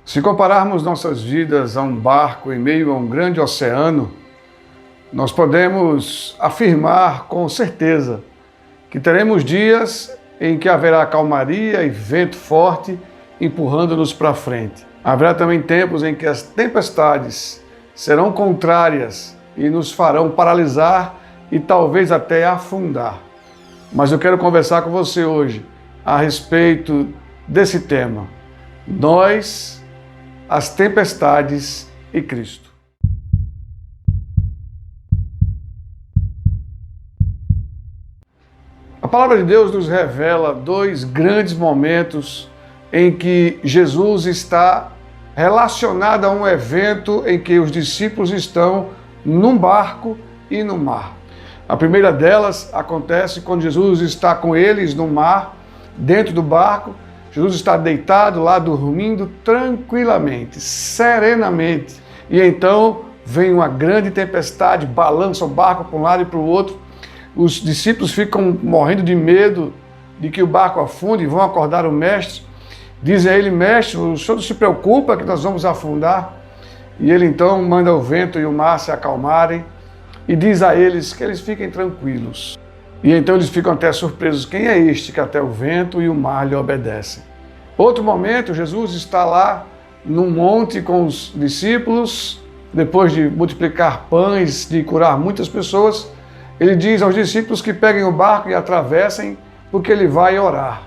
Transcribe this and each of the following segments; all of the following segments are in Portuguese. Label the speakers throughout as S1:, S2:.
S1: Se compararmos nossas vidas a um barco em meio a um grande oceano, nós podemos afirmar com certeza que teremos dias em que haverá calmaria e vento forte empurrando-nos para frente. Haverá também tempos em que as tempestades serão contrárias e nos farão paralisar e talvez até afundar. Mas eu quero conversar com você hoje a respeito desse tema. Nós, as tempestades e Cristo. A palavra de Deus nos revela dois grandes momentos em que Jesus está relacionado a um evento em que os discípulos estão num barco e no mar. A primeira delas acontece quando Jesus está com eles no mar, dentro do barco. Jesus está deitado lá, dormindo tranquilamente, serenamente. E então vem uma grande tempestade, balança o barco para um lado e para o outro. Os discípulos ficam morrendo de medo de que o barco afunde e vão acordar o mestre. Dizem a ele: mestre, o senhor não se preocupa que nós vamos afundar? E ele então manda o vento e o mar se acalmarem e diz a eles que eles fiquem tranquilos. E então eles ficam até surpresos: quem é este que até o vento e o mar lhe obedecem? Outro momento, Jesus está lá num monte com os discípulos, depois de multiplicar pães, de curar muitas pessoas. Ele diz aos discípulos que peguem o barco e atravessem, porque ele vai orar.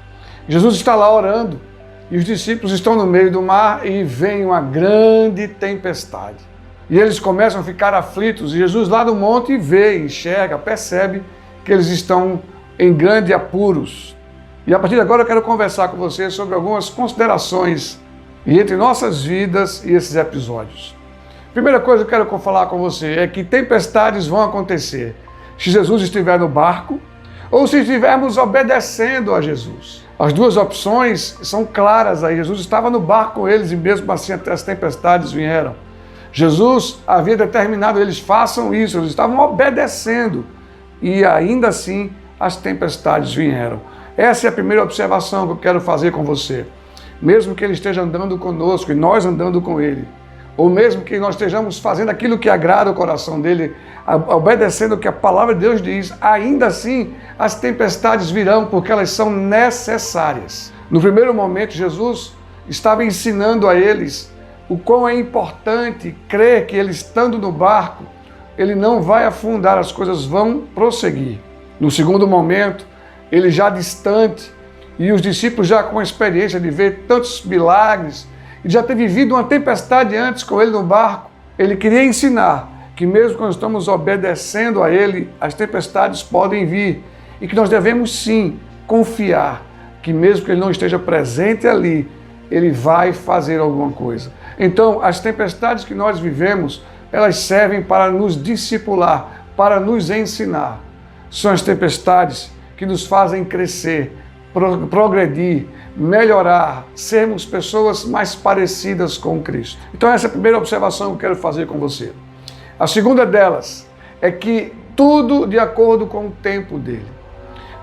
S1: Jesus está lá orando e os discípulos estão no meio do mar e vem uma grande tempestade. E eles começam a ficar aflitos e Jesus lá no monte vê, enxerga, percebe que eles estão em grandes apuros. E a partir de agora eu quero conversar com você sobre algumas considerações entre nossas vidas e esses episódios. Primeira coisa que eu quero falar com você é que tempestades vão acontecer se Jesus estiver no barco ou se estivermos obedecendo a Jesus. As duas opções são claras aí. Jesus estava no barco com eles e mesmo assim até as tempestades vieram. Jesus havia determinado, eles façam isso, eles estavam obedecendo e ainda assim as tempestades vieram. Essa é a primeira observação que eu quero fazer com você. Mesmo que ele esteja andando conosco e nós andando com ele, ou mesmo que nós estejamos fazendo aquilo que agrada o coração dele, obedecendo o que a palavra de Deus diz, ainda assim as tempestades virão porque elas são necessárias. No primeiro momento, Jesus estava ensinando a eles o quão é importante crer que ele estando no barco, ele não vai afundar, as coisas vão prosseguir. No segundo momento, ele já distante e os discípulos já com a experiência de ver tantos milagres e já ter vivido uma tempestade antes com ele no barco, ele queria ensinar que mesmo quando estamos obedecendo a ele, as tempestades podem vir e que nós devemos sim confiar que mesmo que ele não esteja presente ali, ele vai fazer alguma coisa. Então, as tempestades que nós vivemos, elas servem para nos discipular, para nos ensinar. São as tempestades que nos fazem crescer, progredir, melhorar, sermos pessoas mais parecidas com Cristo. Então essa é a primeira observação que eu quero fazer com você. A segunda delas é que tudo de acordo com o tempo dele.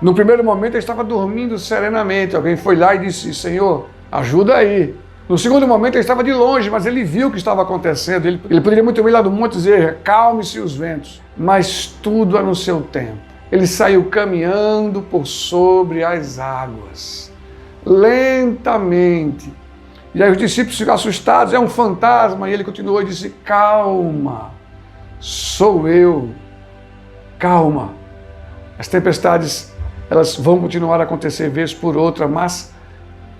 S1: No primeiro momento ele estava dormindo serenamente, alguém foi lá e disse: Senhor, ajuda aí. No segundo momento ele estava de longe, mas ele viu o que estava acontecendo. Ele poderia muito bem ir lá do monte e dizer: calme-se os ventos, mas tudo é no seu tempo. Ele saiu caminhando por sobre as águas, lentamente. E aí os discípulos ficam assustados, é um fantasma. E ele continuou e disse: calma, sou eu, calma. As tempestades, elas vão continuar a acontecer vez por outra, mas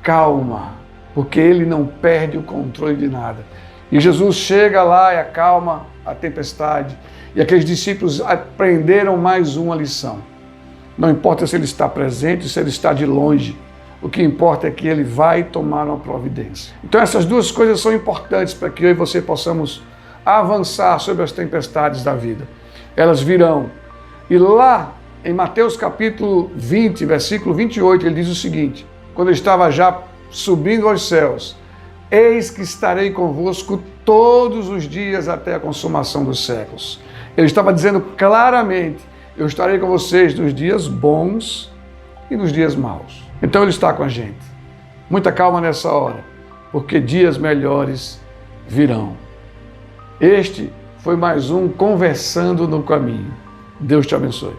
S1: calma, porque ele não perde o controle de nada. E Jesus chega lá e acalma a tempestade. E aqueles discípulos aprenderam mais uma lição. Não importa se ele está presente, se ele está de longe. O que importa é que ele vai tomar uma providência. Então essas duas coisas são importantes para que eu e você possamos avançar sobre as tempestades da vida. Elas virão. E lá em Mateus capítulo 20, versículo 28, ele diz o seguinte: quando ele estava já subindo aos céus: eis que estarei convosco todos os dias até a consumação dos séculos. Ele estava dizendo claramente: eu estarei com vocês nos dias bons e nos dias maus. Então ele está com a gente. Muita calma nessa hora. porque dias melhores virão. Este foi mais um Conversando no Caminho. Deus te abençoe.